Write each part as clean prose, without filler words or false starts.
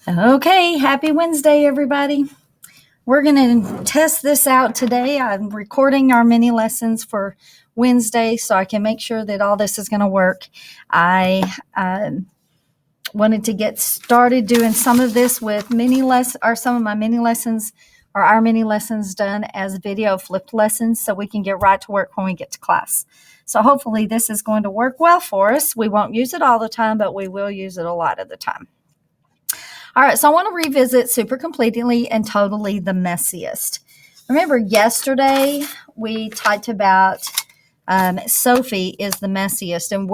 Okay, happy Wednesday, everybody. We're going to test this out today. I'm recording our mini lessons for Wednesday so I can make sure that all this is going to work. I wanted to get started doing some of this with some of my mini lessons or our mini lessons done as video flipped lessons so we can get right to work when we get to class. So hopefully this is going to work well for us. We won't use it all the time, but we will use it a lot of the time. All right, so I want to revisit super completely and totally the messiest. Remember yesterday we talked about Sophie is the messiest, and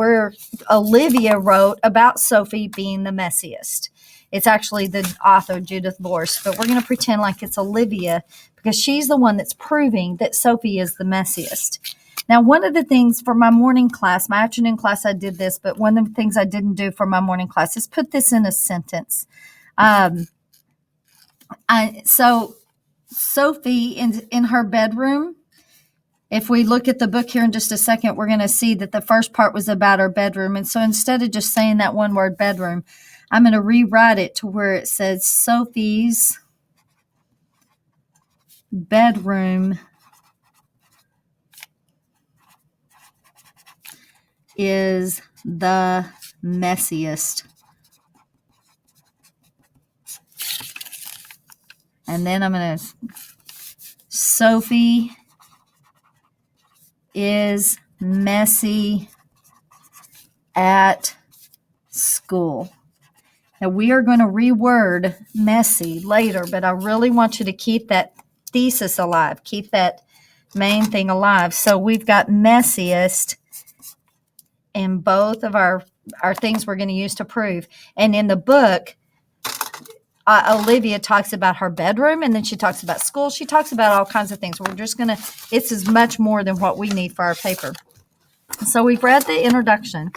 Olivia wrote about Sophie being the messiest. It's actually the author, Judith Vorse, but we're going to pretend like it's Olivia because she's the one that's proving that Sophie is the messiest. Now, one of the things for my morning class, my afternoon class, I did this, but one of the things I didn't do for my morning class is put this in a sentence. So Sophie in her bedroom, if we look at the book here in just a second, we're going to see that the first part was about her bedroom. And so instead of just saying that one word bedroom, I'm going to rewrite it to where it says Sophie's bedroom is the messiest. And then I'm going to, Sophie is messy at school. Now we are going to reword messy later, but I really want you to keep that thesis alive, keep that main thing alive. So we've got messiest in both of our things we're going to use to prove. And in the book, Olivia talks about her bedroom, and then she talks about school. She talks about all kinds of things. It's as much more than what we need for our paper. So we've read the introduction.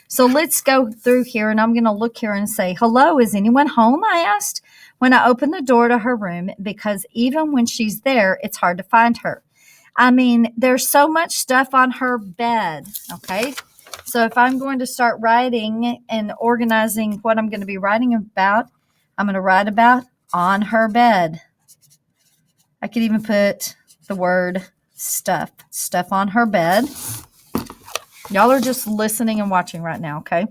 So let's go through here, and I'm going to look here and say, hello, is anyone home? I asked when I opened the door to her room, because even when she's there, it's hard to find her. I mean, there's so much stuff on her bed, okay? So if I'm going to start writing and organizing what I'm going to be writing about, I'm going to write about on her bed. I could even put the word stuff on her bed. Y'all are just listening and watching right now, okay?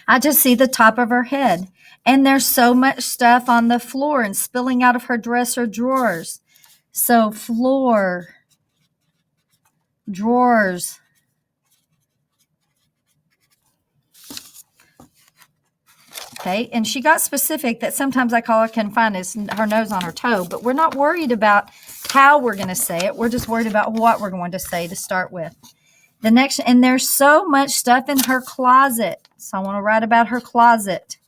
I just see the top of her head. And there's so much stuff on the floor and spilling out of her dresser drawers. So floor, drawers. Okay, and she got specific that sometimes I call her confined as her nose on her toe, but we're not worried about how we're going to say it. We're just worried about what we're going to say to start with. The next, and there's so much stuff in her closet. So I want to write about her closet.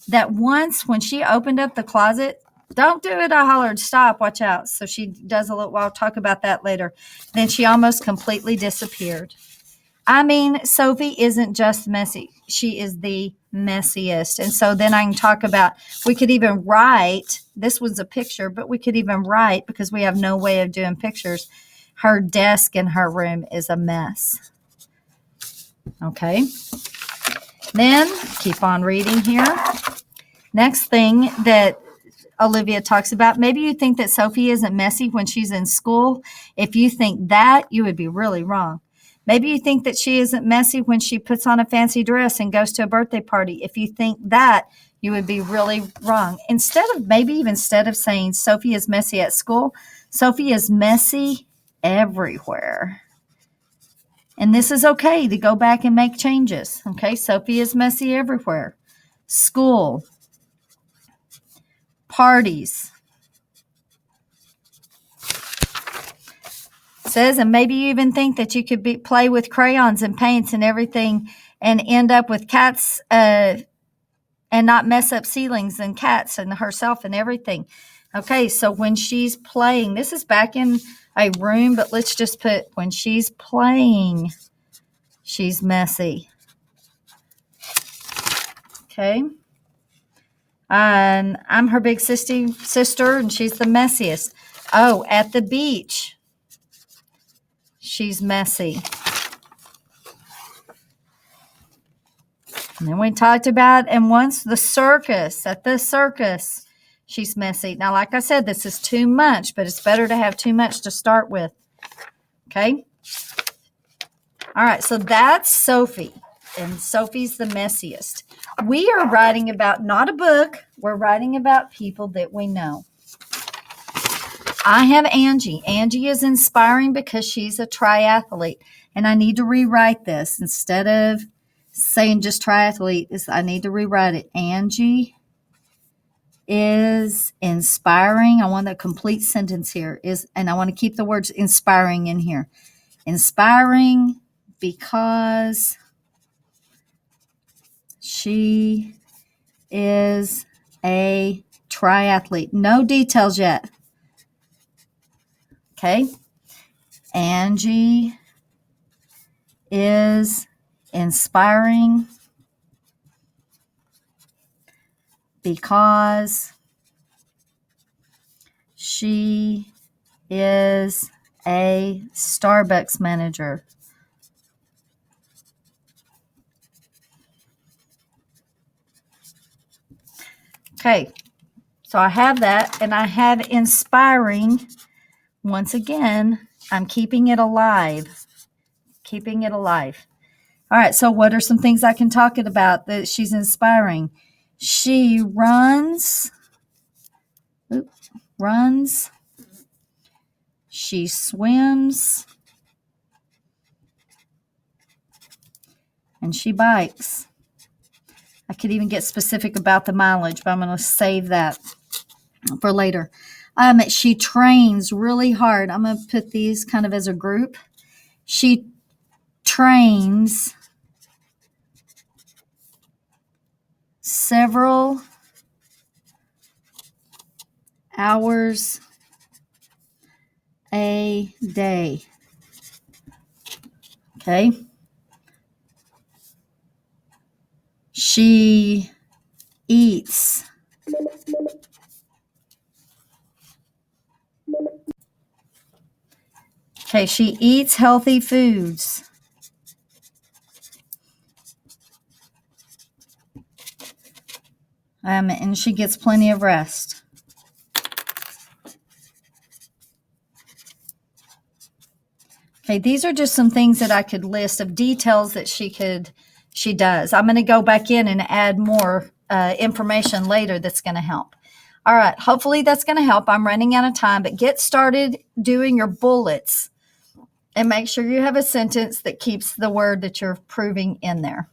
That once when she opened up the closet, don't do it, I hollered, stop, watch out. So she does a little, I'll talk about that later. Then she almost completely disappeared. I mean, Sophie isn't just messy. She is the messiest. And so then I can talk about, we could even write, this was a picture, but we could even write, because we have no way of doing pictures, her desk in her room is a mess. Okay. Then keep on reading here. Next thing that Olivia talks about, maybe you think that Sophie isn't messy when she's in school. If you think that, you would be really wrong. Maybe you think that she isn't messy when she puts on a fancy dress and goes to a birthday party. If you think that, you would be really wrong. Instead of saying Sophie is messy at school, Sophie is messy everywhere. And this is okay to go back and make changes. Okay, Sophie is messy everywhere. School, parties. Says, and maybe you even think that you could play with crayons and paints and everything and end up with cats and not mess up ceilings and cats and herself and everything. Okay, so when she's playing, this is back in a room, but let's just put when she's playing, she's messy. Okay. I'm her big sister, and she's the messiest. Oh, at the beach. She's messy. And then we talked about, and once at the circus, she's messy. Now, like I said, this is too much, but it's better to have too much to start with. Okay? All right, so that's Sophie, and Sophie's the messiest. We are writing about, not a book, we're writing about people that we know. I have Angie. Angie is inspiring because she's a triathlete, and I need to rewrite this. Instead of saying just triathlete, I need to rewrite it. Angie is inspiring. I want a complete sentence here, and I want to keep the words inspiring in here. Inspiring because she is a triathlete. No details yet. Okay. Angie is inspiring because she is a Starbucks manager. Okay, so I have that, and I have inspiring. Once again, I'm keeping it alive. Keeping it alive. All right, so what are some things I can talk about that she's inspiring? She runs. She swims. And she bikes. I could even get specific about the mileage, but I'm going to save that for later. She trains really hard. I'm going to put these kind of as a group. She trains several hours a day. Okay. She eats she eats healthy foods. And she gets plenty of rest. Okay, these are just some things that I could list of details that she does. I'm going to go back in and add more information later that's going to help. All right, hopefully that's going to help. I'm running out of time, but get started doing your bullets and make sure you have a sentence that keeps the word that you're proving in there.